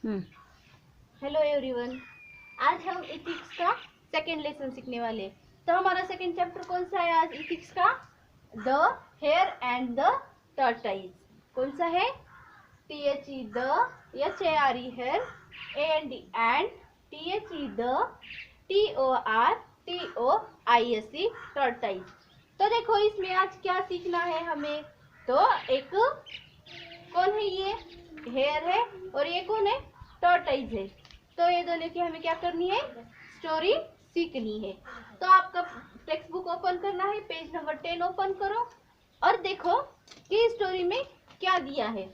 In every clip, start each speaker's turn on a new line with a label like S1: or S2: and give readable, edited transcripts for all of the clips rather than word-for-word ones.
S1: Hello everyone, आज हम ethics का सेकेंड लेसन सीखने वाले। तो हमारा सेकेंड चैप्टर कौन सा है आज इथिक्स का? The hare and the tortoise. कौन सा है? THE the, HARE hare, and THE the, TORTOISE tortoise. तो देखो इसमें आज क्या सीखना है हमें। तो एक कौन है? ये हेयर है और ये कौन है? टॉर्टोइज है। तो ये दोनों की हमें क्या करनी है? स्टोरी सीखनी है। तो आपका टेक्स्ट बुक ओपन करना है, पेज नंबर 10 ओपन करो और देखो कि स्टोरी में क्या दिया है।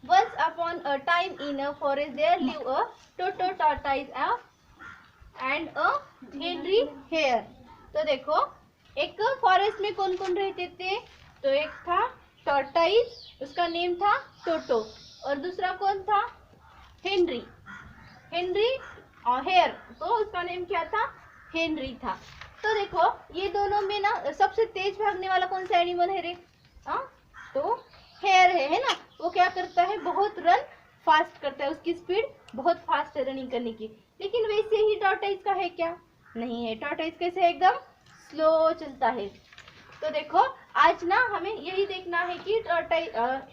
S1: Once upon a time in a forest there live a Toto tortoise and a Henry hare। तो देखो एक फॉरेस्ट में कौन कौन रहते थे? तो एक था टॉर्टाइज, उसका नेम था टोटो, और दूसरा कौन था? हेनरी। हेनरी और हेयर, तो उसका नेम क्या था? हेनरी था। तो देखो ये दोनों में ना सबसे तेज भागने वाला कौन सा एनिमल है रे? तो हेयर है ना। वो क्या करता है? बहुत रन फास्ट करता है, उसकी स्पीड बहुत फास्ट है रनिंग करने की। लेकिन वैसे ही टॉर्टोइज का है क्या? नहीं है। टॉर्टोइज कैसे है? एकदम स्लो चलता है। तो देखो आज ना हमें यही देखना है कि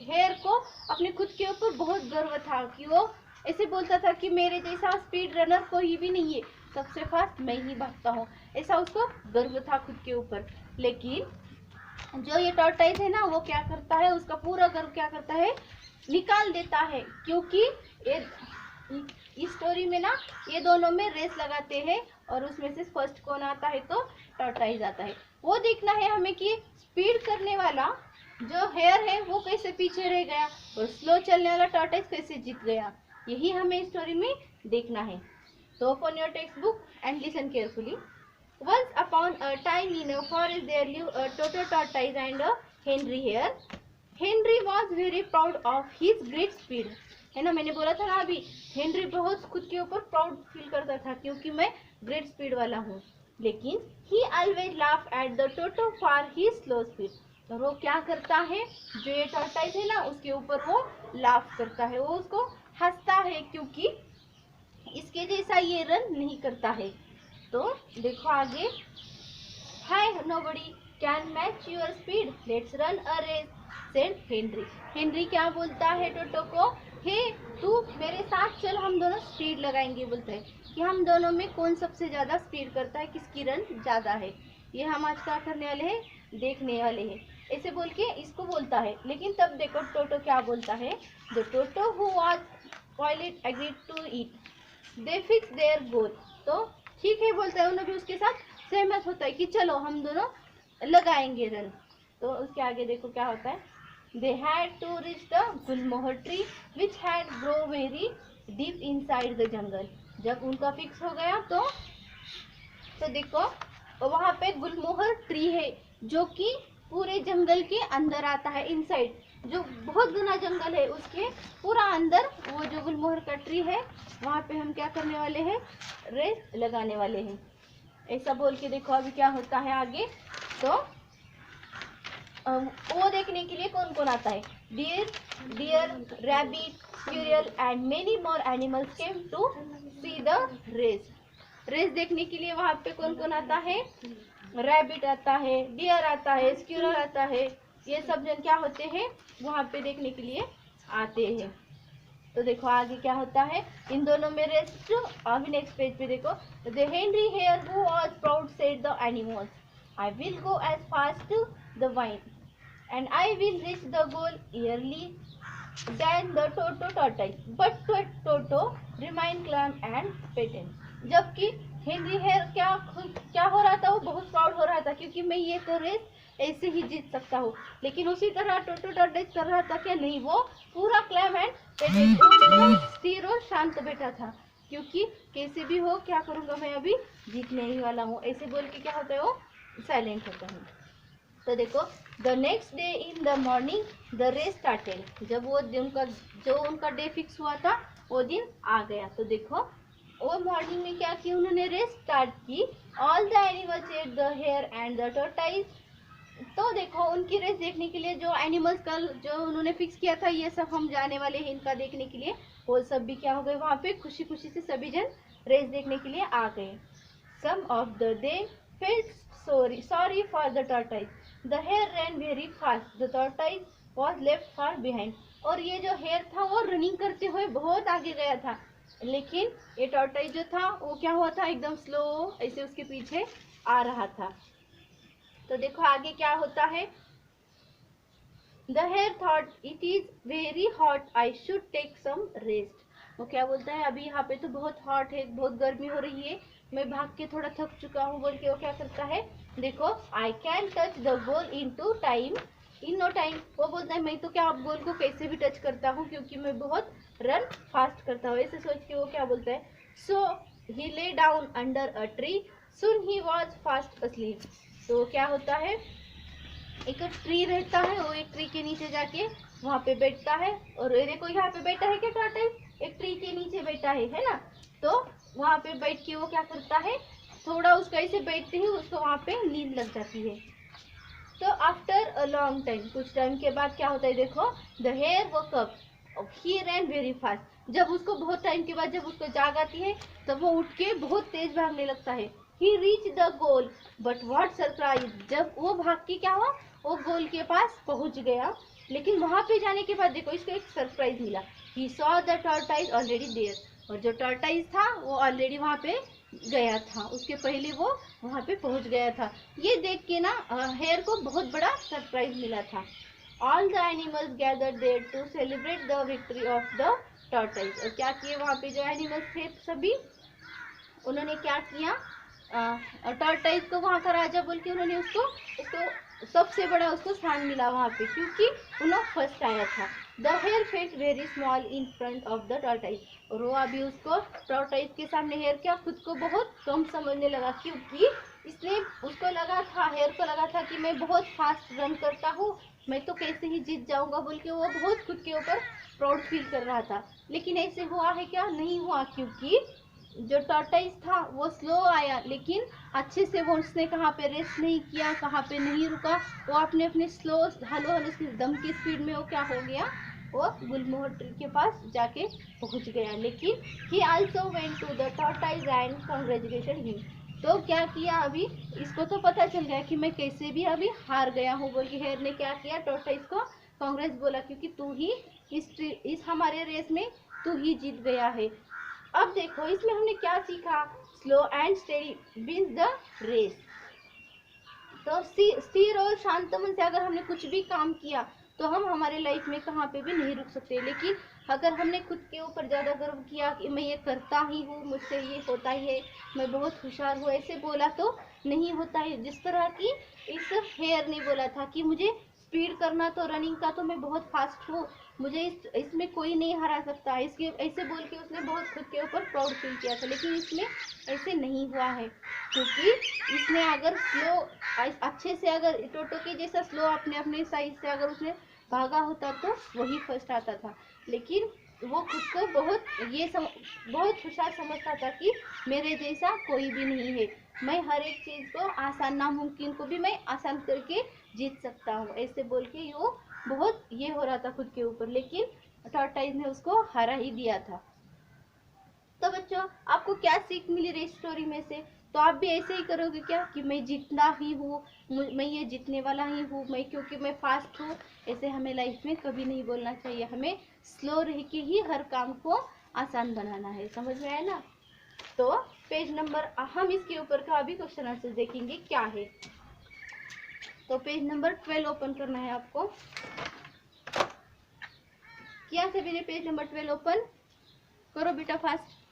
S1: हेयर को अपने खुद के ऊपर बहुत गर्व था कि वो ऐसे बोलता था कि मेरे जैसा स्पीड रनर कोई भी नहीं है, सबसे फास्ट मैं ही भागता हूँ। ऐसा उसको गर्व था खुद के ऊपर। लेकिन जो ये टॉर्टोइज है ना, वो क्या करता है? उसका पूरा गर्व क्या करता है? निकाल देता है। क्योंकि ये इस स्टोरी में ना ये दोनों में रेस लगाते हैं और उसमें से फर्स्ट कौन आता है? तो टॉर्टोइज आता है। वो देखना है हमें कि स्पीड करने वाला जो हेयर है वो कैसे पीछे रह गया और स्लो चलने वाला टॉर्टोइज कैसे जीत गया। यही हमें स्टोरी में देखना है। तो open your text book and listen carefully. Once upon a time in a forest there lived a Toto tortoise and a Henry hare. Henry was very proud of his great speed। है ना, मैंने बोला था ना अभी, Henry बहुत खुद के ऊपर प्राउड फील करता था क्योंकि मैं ग्रेट स्पीड वाला हूँ। लेकिन he always laughed at the Toto for his slow speed। और वो क्या करता है? जो ये टॉर्टोइज है ना, उसके ऊपर वो लाफ करता है, वो उसको हंसता है क्योंकि इसके जैसा ये रन नहीं करता है। तो देखो आगे, hi nobody can match your speed, let's run a race said Henry. Henry क्या बोलता है टोटो को? हे तू मेरे साथ चल, हम दोनों स्पीड लगाएंगे। बोलता है कि हम दोनों में कौन सबसे ज्यादा स्पीड करता है, किसकी रन ज्यादा है। ये हम आज क्या करने वाले हैं? देखने वाले हैं। ऐसे बोल के इसको बोलता है। लेकिन तब देखो टोटो क्या बोलता है। The Toto who was pilot agreed to it, they fix their goal. तो ठीक है बोलता है, उन्हें भी उसके साथ सहमत होता है कि चलो हम दोनों लगाएंगे रन। तो उसके आगे देखो क्या होता है। They had to reach the gulmohar tree which had grow very deep inside the jungle. जब उनका फिक्स हो गया तो देखो वहां पे गुलमोहर ट्री है जो कि पूरे जंगल के अंदर आता है, इनसाइड जो बहुत घना जंगल है उसके पूरा अंदर वो जो गुलमोहर का ट्री है वहां पे हम क्या करने वाले हैं? रेस लगाने वाले हैं। ऐसा बोल के देखो अभी क्या होता है आगे। तो वो देखने के लिए कौन कौन आता है? Deer, rabbit, squirrel and many more animals came to see the race. Race देखने के लिए वहां पे कौन कौन आता है? रैबिट आता है, डियर आता है, स्क्विरल आता है। ये सब जन क्या होते हैं? वहां पे देखने के लिए आते हैं। तो देखो आगे क्या होता है इन दोनों में रेस। अभी नेक्स्ट पेज पे देखो। The Henry hare who was proud said the animals, I will go as fast the wind and I will reach the goal early than the Toto tortoise, but Toto remained calm and patient। जबकि Henry hair क्या हो रहा था? वो बहुत proud हो रहा था क्योंकि मैं ये तो रेस ऐसे ही जीत सकता हूँ। लेकिन उसी तरह टोटो टॉर्टोइज कर रहा था क्या? नहीं, वो पूरा क्लैम एंड पेटेंट स्थिर और शांत बैठा था क्योंकि कैसे भी हो क्या करूँगा मैं, अभी जीतने ही वाला हूँ। ऐसे बोल के क्या होता है? वो साइलेंट होता है। तो देखो the next day in the morning the race started. जब वो जो उनका डे फिक्स हुआ था वो दिन आ गया। तो देखो वो मॉर्निंग में क्या किया उन्होंने? रेस स्टार्ट की। All the animals at the hare and the tortoise तो देखो उनकी रेस देखने के लिए जो एनिमल्स का जो उन्होंने फिक्स किया था, ये सब हम जाने वाले हैं इनका देखने के लिए, वो सब भी क्या हो गए वहां पे, खुशी खुशी से सभी जन रेस देखने के लिए आ गए। Some of the they felt sorry for the tortoise. The hare ran very fast. The tortoise was left far behind. और ये जो हेयर था वो रनिंग करते हुए बहुत आगे गया था, लेकिन ये टॉर्टाइज जो था वो क्या हुआ था, एकदम स्लो ऐसे उसके पीछे आ रहा था। तो देखो आगे क्या होता है। The hare thought it is very hot. I should take some rest. वो क्या बोलता है, अभी यहाँ पे तो बहुत हॉट है, बहुत गर्मी हो रही है, मैं भाग के थोड़ा थक चुका हूँ बोल के वो क्या करता है, देखो I can touch the goal in no time। वो बोलता है मैं तो क्या अब गोल को कैसे भी टच करता हूँ क्योंकि मैं बहुत रन फास्ट करता हूँ। ऐसे सोच के वो क्या बोलता है, so he lay down under a tree. Soon he was fast asleep। तो क्या होता है, एक ट्री रहता है, वो एक ट्री के नीचे जाके वहां पे बैठता है, और देखो यहाँ पे बैठा है क्या टॉर्टोइस, एक ट्री के नीचे बैठा है ना। तो वहां पे बैठ के वो क्या करता है, थोड़ा उसका ऐसे बैठते ही उसको वहां पे नींद लग जाती है। तो आफ्टर अ लॉन्ग टाइम, कुछ टाइम के बाद क्या होता है, देखो the hare woke up, he ran very fast. जब उसको बहुत टाइम के बाद जब उसको जाग आती है तब वो उठ के बहुत तेज भागने लगता है। He reach the goal but what surprise, जब वो भाग के क्या हुआ, वो गोल के पास पहुंच गया, लेकिन वहां पे जाने के बाद देखो इसको एक सरप्राइज मिला। He saw the tortoise already there, और जो टॉर्टाइज था वो ऑलरेडी वहां पे गया था, उसके पहले वो वहां पे पहुंच गया था। ये देख के ना हेयर को बहुत बड़ा सरप्राइज मिला था। All the animals gathered there to celebrate the victory of the tortoise. और क्या किए वहां पे जो एनिमल्स थे सभी, उन्होंने क्या किया, टॉर्टाइज को वहां का राजा बोल के उन्होंने उसको सबसे बड़ा उसको स्थान मिला वहां पे, क्योंकि उन्होंने फर्स्ट आया था। The hare felt very small in front of the tortoise, और वो अभी उसको टॉर्टाइज के सामने हेयर क्या खुद को बहुत कम समझने लगा, क्योंकि इसने उसको लगा था, हेयर को लगा था कि मैं बहुत फास्ट रन करता हूँ, मैं तो कैसे ही जीत जाऊंगा बोल के वो बहुत खुद के ऊपर प्राउड फील कर रहा था। लेकिन ऐसे हुआ है क्या, नहीं हुआ, क्योंकि जो टॉर्टाइज था वो स्लो आया, लेकिन अच्छे से वो उसने कहाँ पे रेस्ट नहीं किया, कहाँ पे नहीं रुका, वो अपने अपने स्लो हलो हलो दम की स्पीड में वो क्या हो गया, वो गुलमोहर ट्री के पास जाके पहुंच गया। लेकिन he also went to the tortoise and congratulation him. तो क्या किया, अभी इसको तो पता चल गया कि मैं कैसे भी अभी हार गया हूँ बोल के हेयर ने क्या किया, टॉर्टाइज को कांग्रेस बोला, क्योंकि तू ही इस हमारे रेस में तू ही जीत गया है। अब देखो इसमें हमने क्या सीखा, slow and steady wins the race. तो स्थिर और शांत मन से अगर हमने कुछ भी काम किया तो हम हमारे लाइफ में कहाँ पे भी नहीं रुक सकते। लेकिन अगर हमने खुद के ऊपर ज़्यादा गर्व किया कि मैं ये करता ही हूँ, मुझसे ये होता ही है, मैं बहुत होशियार हूँ, ऐसे बोला तो नहीं होता है। जिस तरह की इस हेयर ने बोला था कि मुझे स्पीड करना तो रनिंग का तो मैं बहुत फास्ट हूँ, मुझे इसमें कोई नहीं हरा सकता, इसके ऐसे बोल के उसने बहुत खुद के ऊपर प्राउड फील किया था। लेकिन इसमें ऐसे नहीं हुआ है, क्योंकि इसने अगर स्लो अच्छे से, अगर टोटो के जैसा स्लो अपने अपने साइज से अगर उसने भागा होता तो वही फर्स्ट आता था। लेकिन वो खुद को बहुत बहुत होशियार समझता था कि मेरे जैसा कोई भी नहीं है, मैं हर एक चीज को आसान, नामुमकिन को भी मैं आसान करके जीत सकता हूँ, ऐसे बोल के वो बहुत ये हो रहा था खुद के ऊपर। लेकिन टॉर्टाइज ने उसको हरा ही दिया था। तो बच्चों आपको क्या सीख मिली रही स्टोरी में से, तो आप भी ऐसे ही करोगे क्या कि मैं जीतना ही हूँ, मैं ये जीतने वाला ही हूँ, मैं क्योंकि मैं फास्ट हूँ। ऐसे हमें लाइफ में कभी नहीं बोलना चाहिए, हमें स्लो रह के ही हर काम को आसान बनाना है। समझ में आया ना। तो पेज नंबर, हम इसके ऊपर का अभी क्वेश्चन आंसर देखेंगे क्या है। तो पेज नंबर 12 ओपन करना है आपको। किया से मेरे पेज नंबर 12 ओपन करो बेटा fast.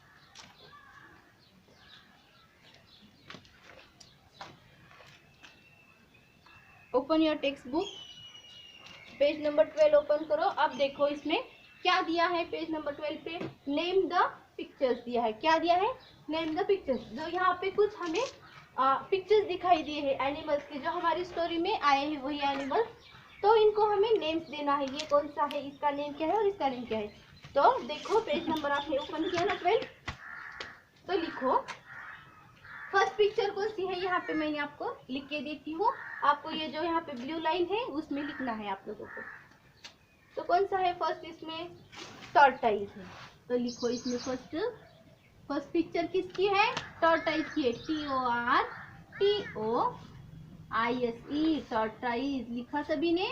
S1: Open your text book, page number 12 open करो। अब देखो इसमें क्या दिया है, पेज नंबर 12 पे नेम द पिक्चर्स दिया है। क्या दिया है, नेम द पिक्चर्स। जो यहाँ पे कुछ हमें पिक्चर्स दिखाई दिए हैं एनिमल्स के, जो हमारी स्टोरी में आए हैं वही एनिमल्स, तो इनको हमें नेम्स देना है, ये कौन सा है, इसका नेम क्या है और इसका नेम क्या है। तो देखो पेज नंबर आपने ओपन किया ना 12, तो लिखो फर्स्ट पिक्चर कौन सी है यहाँ पे मैंने आपको लिख के देती हूँ। आपको ये जो यहाँ पे ब्लू लाइन है उसमें लिखना है आप लोगों को। तो कौन सा है फर्स्ट इसमें? टॉर्टाइज है। तो लिखो इसमें फर्स्ट पिक्चर किसकी है? टॉर्टाइज की है। TORTOISE टॉर्टाइज लिखा सभी ने,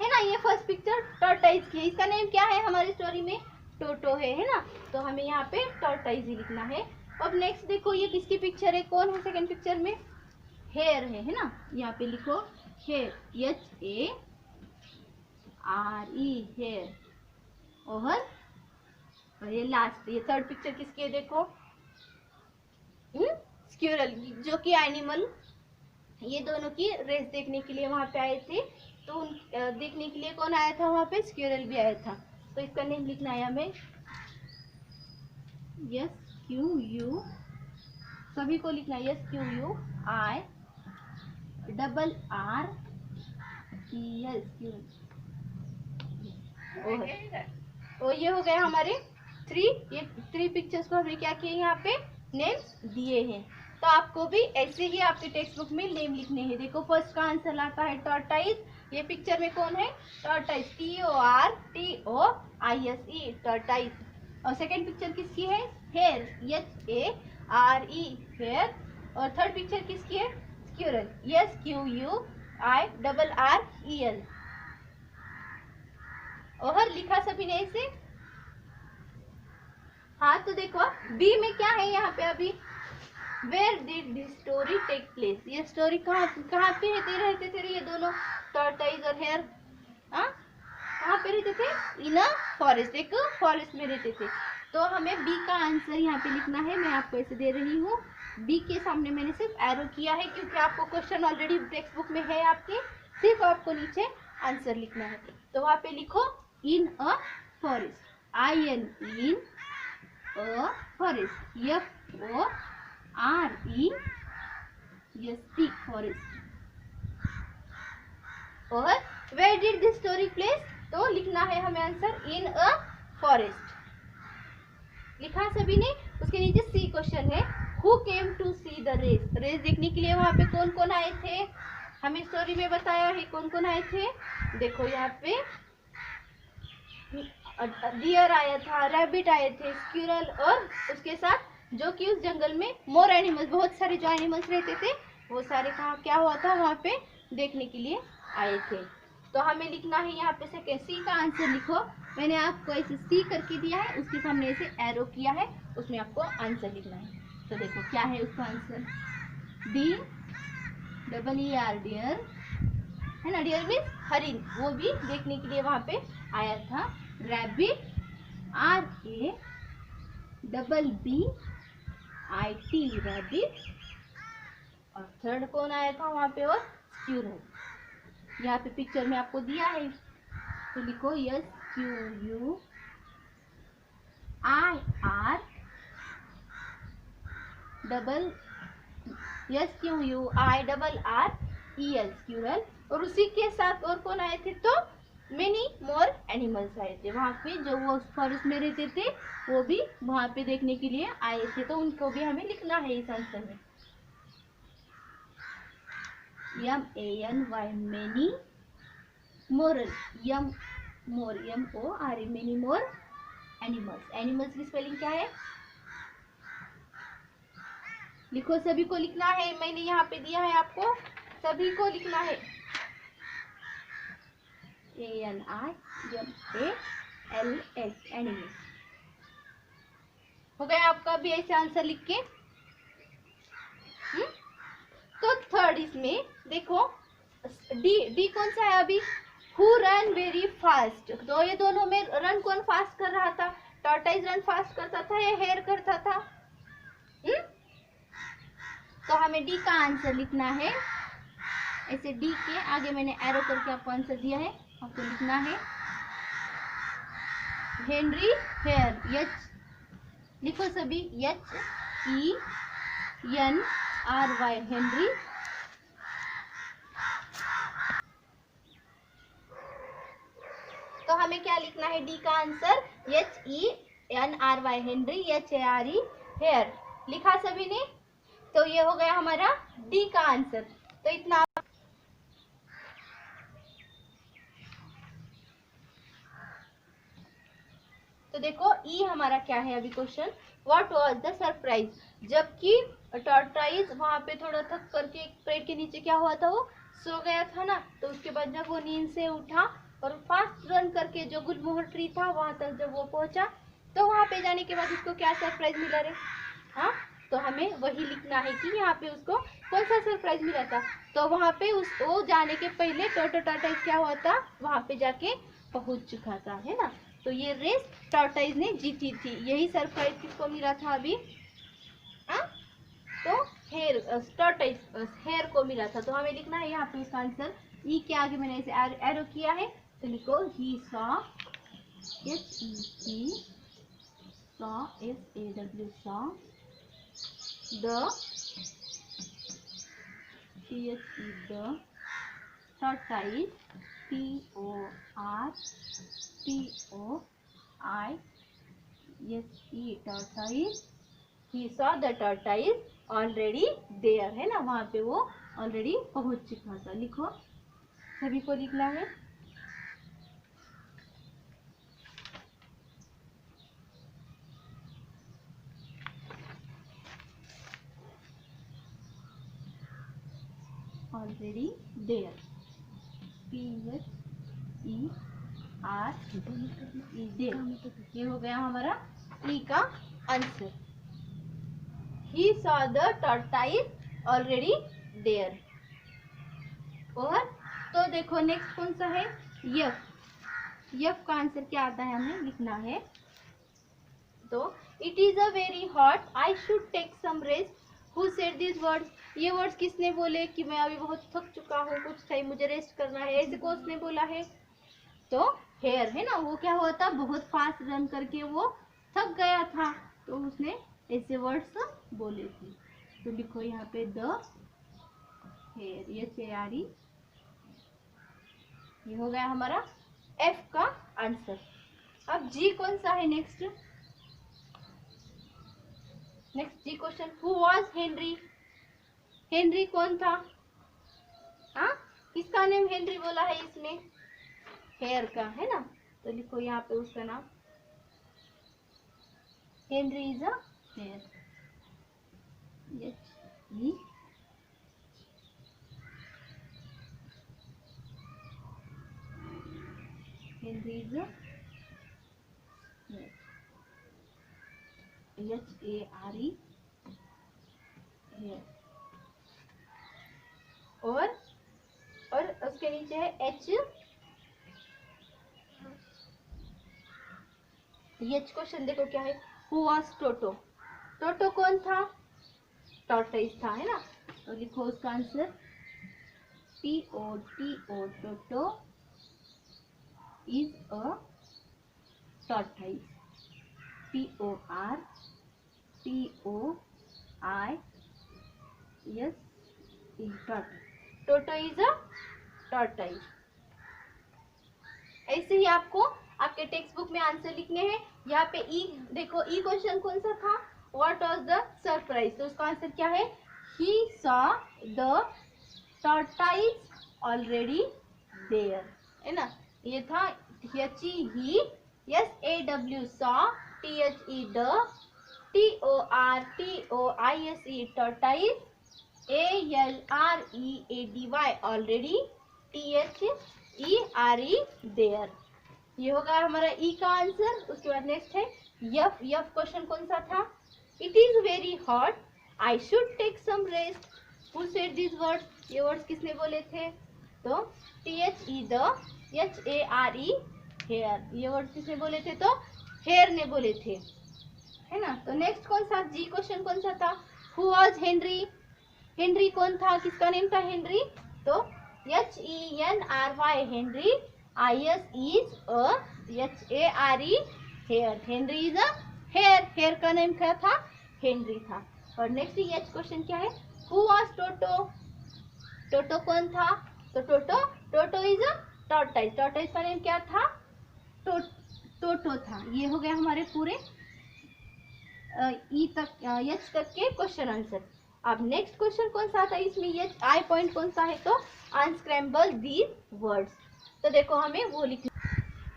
S1: है ना। ये फर्स्ट पिक्चर टॉर्टाइज की है। इसका नेम क्या है हमारी स्टोरी में? टोटो है ना। तो हमें यहाँ पे टॉर्टाइज ही लिखना है। अब नेक्स्ट देखो ये किसकी पिक्चर है? कौन है सेकंड पिक्चर में? हेयर है ना। यहाँ पे लिखो हेयर, HARE हेयर। और ये लास्ट ये थर्ड पिक्चर किसकी है? देखो स्क्यूरल, जो कि एनिमल, ये दोनों की रेस देखने के लिए वहां पे आए थे। तो देखने के लिए कौन आया था वहां पे? स्क्यूरल भी आया था। तो इसका नेम लिखना है हमें SQU, सभी को लिखना है SQUIRREL। और ये हो गए हमारे थ्री पिक्चर्स को हमने क्या किया यहाँ पे नेम्स दिए हैं। तो आपको भी ऐसे ही आपके टेक्स्ट बुक में नेम लिखने हैं। देखो फर्स्ट का आंसर आता है टॉर्टाइज। ये पिक्चर में कौन है? Tortoise, TORTOISE tortoise. और सेकंड पिक्चर किसकी है? Hare, HARE hare. और थर्ड पिक्चर किसकी है? Squirrel, SQUIRREL। और लिखा सभी ने इसे। हाँ तो देखो बी में क्या है यहाँ पे अभी? Where did this story take place? ये स्टोरी कहाँ पे रहते थे ये दोनों टॉर्टाइज और हेयर? कहाँ पे रहते थे? इन अ फॉरेस्ट, एक फॉरेस्ट में रहते थे। तो हमें बी का आंसर यहाँ पे लिखना है। मैं आपको ऐसे दे रही हूँ, बी के सामने मैंने सिर्फ एरो किया है क्योंकि आपको क्वेश्चन ऑलरेडी टेक्स्ट बुक में है आपके, सिर्फ आपको नीचे आंसर लिखना है। तो वहाँ पे लिखो in a forest, IN in a forest, FOREST forest. और where did this story place? तो लिखना है हमें आंसर इन अ फॉरेस्ट। लिखा सभी ने। उसके नीचे सी क्वेश्चन है, who came to see the race? Race देखने के लिए वहां पे कौन कौन आए थे? हमें स्टोरी में बताया है कौन कौन आए थे। देखो यहाँ पे डियर आया था, रैबिट आए थे, स्क्यूरल, और उसके साथ जो कि उस जंगल में मोर एनिमल्स, बहुत सारे जो एनिमल्स रहते थे वो सारे कहाँ क्या हुआ था वहाँ पे देखने के लिए आए थे। तो हमें लिखना है यहाँ पे सेकंड सी का आंसर लिखो। मैंने आपको ऐसे सी करके दिया है, उसके सामने ऐसे एरो किया है, उसमें आपको आंसर लिखना है। तो देखो क्या है उसका आंसर? DEER डियर, है ना। डियर मीन्स हरिण, वो भी देखने के लिए वहां पे आया था। Rabbit, RABBIT rabbit. और थर्ड कौन आया था वहां पे? और स्क्यूरल। यहाँ पे पिक्चर में आपको दिया है, तो लिखो SQUIRREL स्क्यूरल। और उसी के साथ और कौन आए थे? तो मेनी मोर एनिमल्स आए थे वहां पे, जो वो फॉरेस्ट में रहते थे वो भी वहां पे देखने के लिए आए थे। तो उनको भी हमें लिखना है इस आंसर में। MANY many more, MORE many more animals. Animals की स्पेलिंग क्या है? लिखो, सभी को लिखना है। मैंने यहाँ पे दिया है आपको, सभी को लिखना है। ANIMALS animals. हो गया आपका भी ऐसे आंसर लिख के। तो थर्ड इसमें देखो डी कौन सा है अभी? Who run very fast? तो ये दोनों में रन कौन फास्ट कर रहा था? टॉर्टाइज रन फास्ट करता था या हेयर करता था? तो हमें डी का आंसर लिखना है। ऐसे डी के आगे मैंने एरो करके आपको आंसर दिया है, आपको लिखना है हेनरी हेयर। H लिखो सभी, HENRY हेनरी। तो हमें क्या लिखना है? डी का answer HENRY Henry, HARE hare. लिखा सभी ने? तो ये हो गया हमारा डी का आंसर। तो इतना। तो देखो ई हमारा क्या है अभी question, what was the surprise, जबकि टॉर्टोइज वहां पे थोड़ा थक करके एक पेड़ के नीचे क्या हुआ था, वो सो गया था ना। तो उसके बाद जब वो नींद से उठा और फास्ट रन करके जो गुलमोहर ट्री था वहां तक जब वो पहुंचा, तो वहां पे जाने के बाद उसको क्या सरप्राइज मिला रे? हाँ, तो हमें वही लिखना है कि यहाँ पे उसको कौन सा सरप्राइज मिला था। तो वहां पे वो जाने के पहले टॉर्टोइज क्या हुआ था, वहां पे जाके पहुंच चुका था, है ना। तो ये रेस टॉर्टोइज ने जीती थी। यही सरप्राइज किसको मिला था अभी? हाँ, तो हेयर टॉर्टोइज हेयर को मिला था। तो हमें लिखना है यहाँ पे उसका आंसर। ई के आगे मैंने इसे एरो किया है, तो लिखो he saw, HEE saw, SAW saw, the THE the tortoise, TORTOISE tortoise, he saw the tortoise already there, है ना, वहां पे वो ऑलरेडी पहुंच चुका था। लिखो, सभी को लिखना है। Already there, PHERE there. ये हो गया हमारा ई का answer. He saw the tortoise already there। और तो देखो नेक्स्ट कौन सा है, यफ। यफ का आंसर क्या आता है, हमें लिखना है। तो it is a very hot, I should take some rest, who said this words, ये वर्ड्स किसने बोले कि मैं अभी बहुत थक चुका हूँ, कुछ टाइम मुझे रेस्ट करना है, ऐसे कौन ने बोला है? तो हेयर, है ना। वो क्या हुआ था, बहुत फास्ट रन करके वो थक गया था, तो उसने ऐसे वर्ड्स बोले थे। तो लिखो यहाँ पे द हेयर, HARE। ये हो गया हमारा एफ का आंसर। अब जी कौन सा है next? Next G question, who was Henry, Henry कौन था? हाँ, किसका नेम हेनरी बोला है इसमें? हेयर का, है ना। तो लिखो यहाँ पे उसका name, Henry is a hare, HE Henry is a hare, HARE hare. और उसके नीचे है एच क्वेश्चन देखो क्या है, हु वाज टोटो, टोटो कौन था? टॉर्टोइज था, है ना। तो लिखो उसका answer, TOTO toto is a tortoise, TORTOISE toto is a tortoise. ऐसे ही आपको आपके टेक्स्ट बुक में आंसर लिखने हैं। यहाँ पे ई देखो, ई क्वेश्चन कौन सा था, व्हाट वाज द सरप्राइज, तो उसका आंसर क्या है, he saw the tortoise already there, है ना। ये था HE SAW saw, THE the, TORTOISE tortoise, ALREADY already, THERE there. ये होगा हमारा ई का आंसर। उसके बाद नेक्स्ट है यफ। यफ क्वेश्चन कौन सा था, it is very hot, I should take some rest, who said this words, ये वर्ड्स किसने बोले थे? तो THE द, HARE हेयर, ये वर्ड्स किसने बोले थे? तो हेयर ने बोले थे, है ना। तो नेक्स्ट कौन सा जी क्वेश्चन कौन सा था, हु वाज हेनरी, हेनरी कौन था, किसका नेम था हेनरी? तो HENRY Henry, IS is a, HARE hare, Henry is a hare, hare का नेम क्या था? हेनरी था। और नेक्स्ट एच क्वेश्चन क्या है, हु वाज टोटो, टोटो कौन था? तो टोटो इज अ टॉर्टोइज, टॉर्टोइज का नेम क्या था? टोटो था। ये हो गया हमारे पूरे ई तक एच तक के क्वेश्चन आंसर। अब नेक्स्ट क्वेश्चन कौन सा आता है इसमें, एच आई पॉइंट कौन सा है, तो अनस्क्रैम्बल दीज वर्ड्स। तो देखो हमें वो लिखना।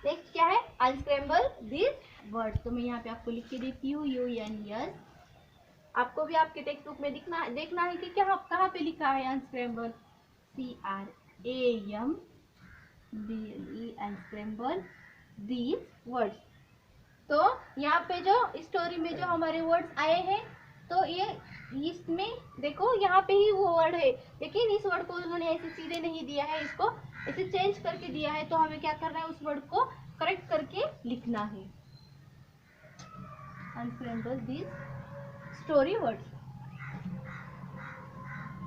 S1: नेक्स्ट क्या है, अनस्क्रैम्बल दीज वर्ड्स। तो मैं यहाँ पे आपको लिख के देती हूँ UNS। आपको भी आपके टेक्स्ट बुक में देखना है कि क्या कहाँ पे लिखा है unscramble, CRAMBLE unscramble these words. तो यहाँ पे जो स्टोरी में जो हमारे वर्ड्स आए हैं, तो ये इसमें देखो यहाँ पे ही वो वर्ड है, लेकिन इस वर्ड को उन्होंने ऐसे सीधे नहीं दिया है, इसको ऐसे चेंज करके दिया है। तो हमें क्या करना है, उस वर्ड को करेक्ट करके लिखना है। Unscramble these story words,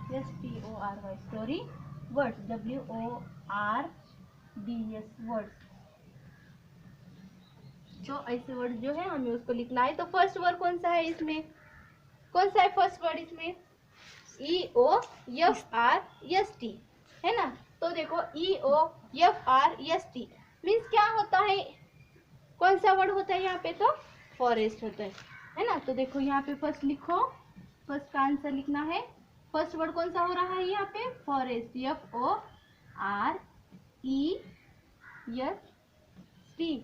S1: STORY story words, WORDS words. तो ऐसे वर्ड जो है हमें उसको लिखना है। तो फर्स्ट वर्ड कौन सा है इसमें, कौन सा है फर्स्ट वर्ड इसमें, EOFRST है ना। तो देखो EOFRST मीन्स क्या होता है, कौन सा वर्ड होता है यहाँ पे, तो फॉरेस्ट होता है ना। तो देखो यहाँ पे फर्स्ट लिखो, फर्स्ट का आंसर लिखना है। फर्स्ट वर्ड कौन सा हो रहा है यहाँ पे, फॉरेस्ट, FOREST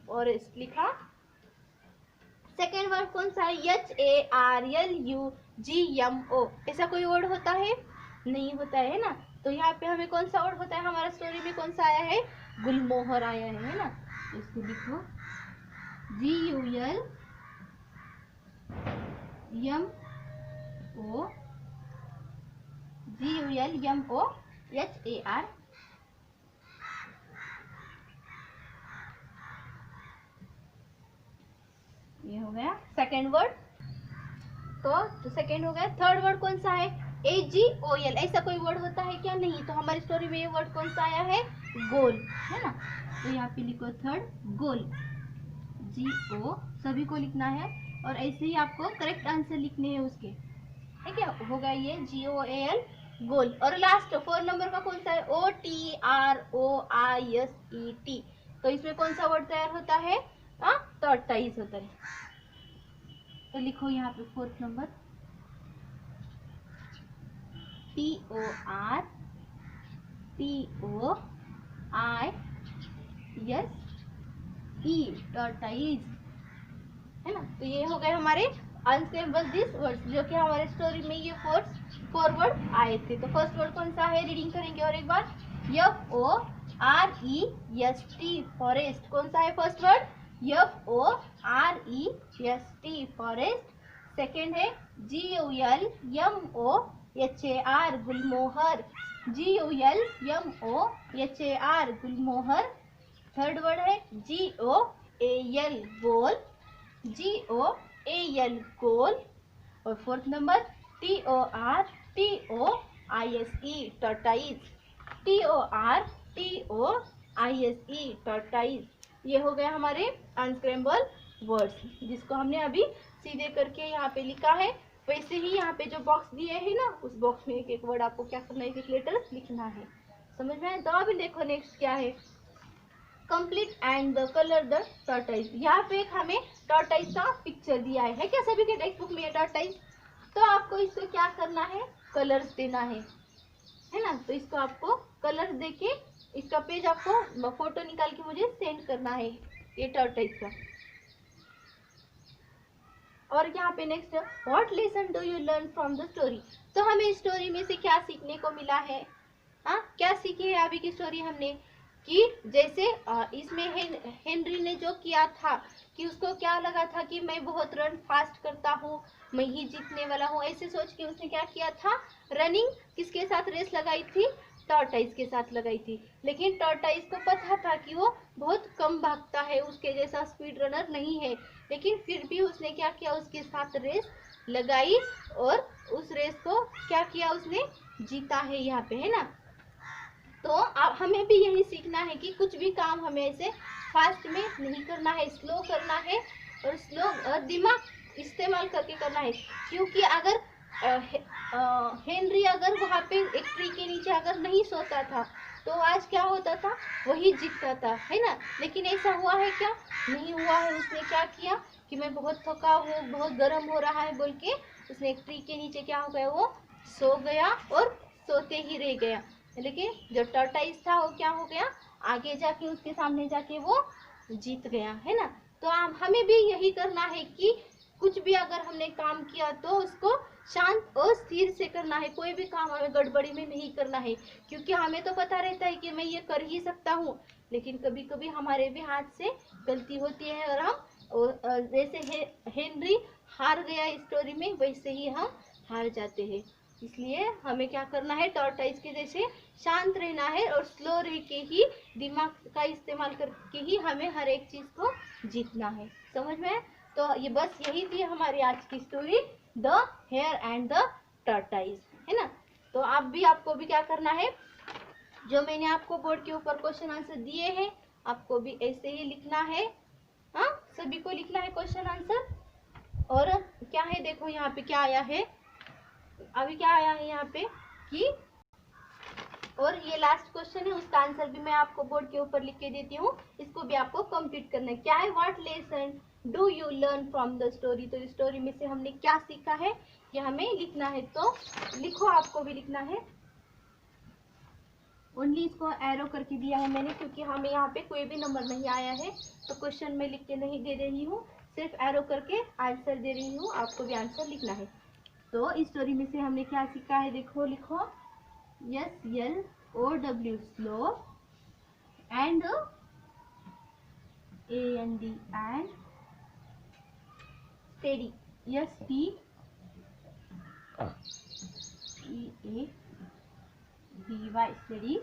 S1: फॉरेस्ट लिखा। सेकेंड वर्ड कौन सा है, HARLUGMO। ऐसा कोई वर्ड होता है, नहीं होता है ना। तो यहाँ पे हमें कौन सा वर्ड होता है, हमारा स्टोरी में कौन सा आया है, गुलमोहर आया है ना। तो इसको लिखो GULMOHAR। ये हो गया सेकेंड वर्ड। तो सेकेंड हो गया। थर्ड वर्ड कौन सा है, AGOL। ऐसा कोई वर्ड होता है क्या, नहीं। तो हमारी स्टोरी में ये वर्ड कौन सा आया है, गोल है ना। तो यहाँ पे लिखो थर्ड गोल, GO सभी को लिखना है, और ऐसे ही आपको करेक्ट आंसर लिखने हैं उसके, ठीक है। हो गया ये GOAL गोल। और लास्ट 4 नंबर का कौन सा है, OTROISET। तो इसमें कौन सा वर्ड तैयार होता है, टॉर्टाइज होता है। तो लिखो यहाँ पे फोर्थ नंबर, TORTOISE टॉर्टाइज है ना। तो ये हो गए हमारे अनस्क्रैम्बल दिस वर्ड्स, जो कि हमारे स्टोरी में ये फोर वर्ड आए थे। तो फर्स्ट वर्ड कौन सा है, रीडिंग करेंगे और एक बार, FOREST फॉरेस्ट। कौन सा है first word, FOREST forest. Second है GULMOHAR गुलमोहर, GULMOHAR गुलमोहर। थर्ड वर्ड है GOAL गोल, GOAL गोल। और fourth number TORTOISE tortoise, TORTOISE tortoise. ये हो गया हमारे अनस्क्रैम्बल वर्ड्स, जिसको हमने अभी सीधे करके यहाँ पे लिखा है। वैसे ही यहाँ पे जो बॉक्स दिए है ना, उस बॉक्स में एक एक वर्ड आपको क्या करना है, एक एक लेटर लिखना है। समझ में आया। तो अभी देखो नेक्स्ट क्या है, complete and the colour the tortoise. यहाँ पे एक हमें टॉर्टाइज का पिक्चर दिया है क्या, सभी के टेक्स्ट बुक में टॉर्टाइज। तो आपको इसको क्या करना है, कलर्स देना है ना। तो इसको आपको कलर्स देके इसका पेज आपको फोटो निकाल के मुझे सेंड करना है, ये टॉर्टाइज का। और यहाँ पे next, what lesson do you learn from the story. तो हमें स्टोरी में से क्या सीखने को मिला है, क्या सीखे है अभी की स्टोरी हमने, कि जैसे इसमें हेनरी ने जो किया था, कि उसको क्या लगा था कि मैं बहुत रन फास्ट करता हूँ, मैं ही जीतने वाला हूँ। ऐसे सोच के उसने क्या किया था, रनिंग किसके साथ रेस लगाई थी, टॉर्टाइज के साथ लगाई थी। लेकिन टॉर्टाइज को पता था कि वो बहुत कम भागता है, उसके जैसा स्पीड रनर नहीं है, लेकिन फिर भी उसने क्या किया, उसके साथ रेस लगाई और उस रेस को क्या किया, उसने जीता है यहाँ पे, है ना। तो अब हमें भी यही सीखना है कि कुछ भी काम हमें ऐसे फास्ट में नहीं करना है, स्लो करना है, और स्लो दिमाग इस्तेमाल करके करना है। क्योंकि अगर हेनरी अगर वहाँ पे एक ट्री के नीचे अगर नहीं सोता था, तो आज क्या होता था, वही जीतता था, है ना। लेकिन ऐसा हुआ है क्या, नहीं हुआ है, उसने क्या किया कि मैं बहुत थका हूँ, बहुत गर्म हो रहा है बोल के उसने एक ट्री के नीचे क्या हो गया, वो सो गया और सोते ही रह गया। लेकिन जो टॉर्टोइस था वो क्या हो गया, आगे जाके उसके सामने जाके वो जीत गया, है ना। तो हमें भी यही करना है कि कुछ भी अगर हमने काम किया तो उसको शांत और स्थिर से करना है। कोई भी काम हमें गड़बड़ी में नहीं करना है, क्योंकि हमें तो पता रहता है कि मैं ये कर ही सकता हूँ, लेकिन कभी कभी हमारे भी हाथ से गलती होती है और हम जैसे हेनरी हार गया स्टोरी में, वैसे ही हम हार जाते हैं। इसलिए हमें क्या करना है, टॉर्टोइस के जैसे शांत रहना है और स्लो रह के ही दिमाग का इस्तेमाल करके ही हमें हर एक चीज को जीतना है। समझ में? तो ये बस यही थी हमारी आज की story, the hare and the tortoise, है ना। तो आपको भी क्या करना है, जो मैंने आपको बोर्ड के ऊपर क्वेश्चन आंसर दिए हैं आपको भी ऐसे ही लिखना है। हाँ, सभी को लिखना है क्वेश्चन आंसर। और क्या है, देखो यहाँ पे क्या आया है, अभी क्या आया है यहाँ पे कि, और ये लास्ट क्वेश्चन है, उसका आंसर भी मैं आपको बोर्ड के ऊपर लिख के देती हूँ, इसको भी आपको कंप्लीट करना है। क्या है, what lesson do you learn from the story. तो स्टोरी में से हमने क्या सीखा है ये हमें लिखना है। तो लिखो, आपको भी लिखना है। ओनली इसको एरो करके दिया है मैंने, क्योंकि हमें यहाँ पे कोई भी नंबर नहीं आया है, तो क्वेश्चन में लिख के नहीं दे रही हूँ, सिर्फ एरो करके आंसर दे रही हूँ, आपको भी आंसर लिखना है। तो इस स्टोरी में से हमने क्या सीखा है, देखो लिखो, SLOW slow and AND and steady, STEADY steady,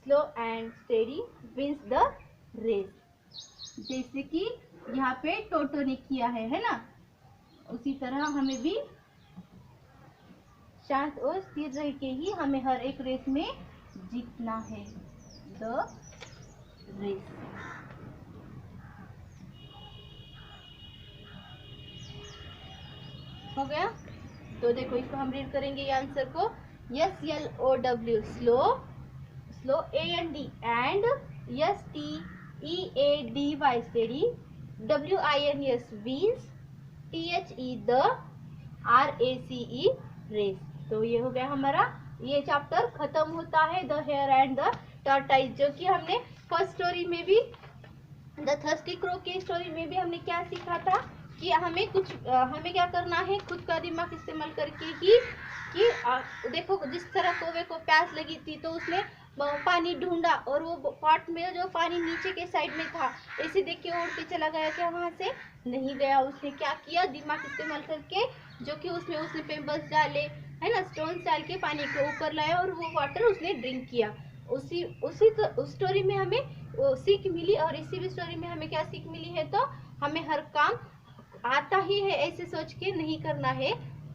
S1: slow and steady wins the race. जैसे कि यहाँ पे टोटो ने किया है ना, उसी तरह हमें भी शांत और स्थिर रह के ही हमें हर एक रेस में जीतना है, द रेस। हो गया? तो देखो इसको हम रीड करेंगे ये आंसर को, SLOW slow, slow AND and STEADY steady, WINS wins, THE the, RACE race. तो ये हो गया हमारा, ये चैप्टर खत्म होता है, the hare and the tortoise, जो कि हमने फर्स्ट स्टोरी में भी, द थर्स्टी क्रो की स्टोरी में भी हमने क्या सीखा था कि हमें क्या करना है, खुद का दिमाग इस्तेमाल करके ही कि देखो जिस तरह कौवे को प्यास लगी थी तो उसने पानी ढूंढा, और वो पॉट में जो पानी नीचे के साइड में था, ऐसे देख के उड़ के चला गया, क्या वहां से नहीं गया। उसने क्या किया, दिमाग इस्तेमाल करके, जो कि उसने पेम्बल्स डाले, है ना, स्टोन्स डाल के पानी के ऊपर लाया और वो वाटर उसने ड्रिंक किया। उस स्टोरी में हमें वो सीख मिली, और इसी भी स्टोरी में हमें क्या सीख मिली है, तो हमें हर काम आता ही है ऐसे सोच के नहीं करना है,